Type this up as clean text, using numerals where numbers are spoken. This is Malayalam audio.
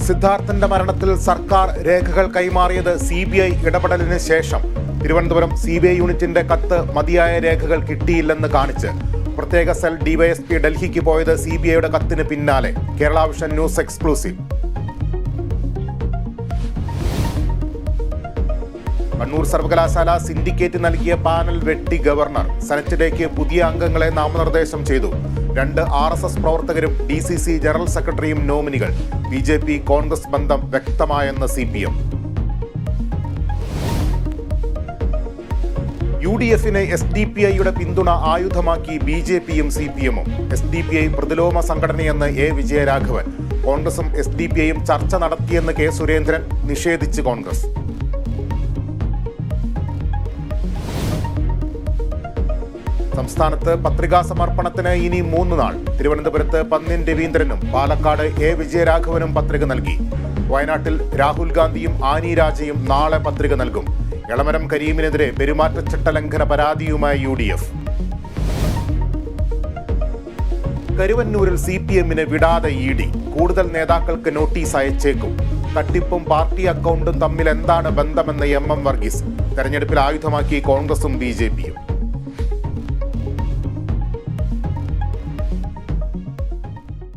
സിദ്ധാർത്ഥന്റെ മരണത്തിൽ സർക്കാർ രേഖകൾ കൈമാറിയത് CBI ഇടപെടലിന് ശേഷം തിരുവനന്തപുരം CBI യൂണിറ്റിന്റെ കത്ത് മതിയായ രേഖകൾ കിട്ടിയില്ലെന്ന് കാണിച്ച് പ്രത്യേക സെൽ DYSP ഡൽഹിക്ക് പോയത് CBIയുടെ കത്തിന് പിന്നാലെ. Kerala vision news exclusive. Kannur സർവകലാശാല സിൻഡിക്കേറ്റ് നൽകിയ പാനൽ വെട്ടി ഗവർണർ. സെനറ്റിലേക്ക് പുതിയ അംഗങ്ങളെ നാമനിർദ്ദേശം ചെയ്തു. 2 RSS പ്രവർത്തകരും DCC ജനറൽ സെക്രട്ടറിയും നോമിനികൾ. BJP കോൺഗ്രസ് ബന്ധം വ്യക്തമായെന്ന് CPM. UDFിനെ SDPIയുടെ പിന്തുണ ആയുധമാക്കി BJPയും CPMും. SDPI പ്രതിലോമ സംഘടനയെന്ന് A. വിജയരാഘവൻ. കോൺഗ്രസും SDPIയും ചർച്ച നടത്തിയെന്ന് K. സുരേന്ദ്രൻ. നിഷേധിച്ച് കോൺഗ്രസ്. സംസ്ഥാനത്ത് പത്രികാ സമർപ്പണത്തിന് ഇനി 3 നാൾ. തിരുവനന്തപുരത്ത് പന്ന്യൻ രവീന്ദ്രനും പാലക്കാട് A. വിജയരാഘവനും പത്രിക നൽകി. വയനാട്ടിൽ രാഹുൽ ഗാന്ധിയും ആനി രാജയും നാളെ പത്രിക നൽകും. എളമരം കരീമിനെതിരെ പെരുമാറ്റച്ചട്ട ലംഘന പരാതിയുമായി UDF. കരുവന്നൂരിൽ CPMനെ വിടാതെ ED. കൂടുതൽ നേതാക്കൾക്ക് നോട്ടീസ് അയച്ചേക്കും. തട്ടിപ്പും പാർട്ടി അക്കൗണ്ടും തമ്മിൽ എന്താണ് ബന്ധമെന്ന് MM വർഗീസ്. തെരഞ്ഞെടുപ്പിൽ ആയുധമാക്കി കോൺഗ്രസും BJPയും.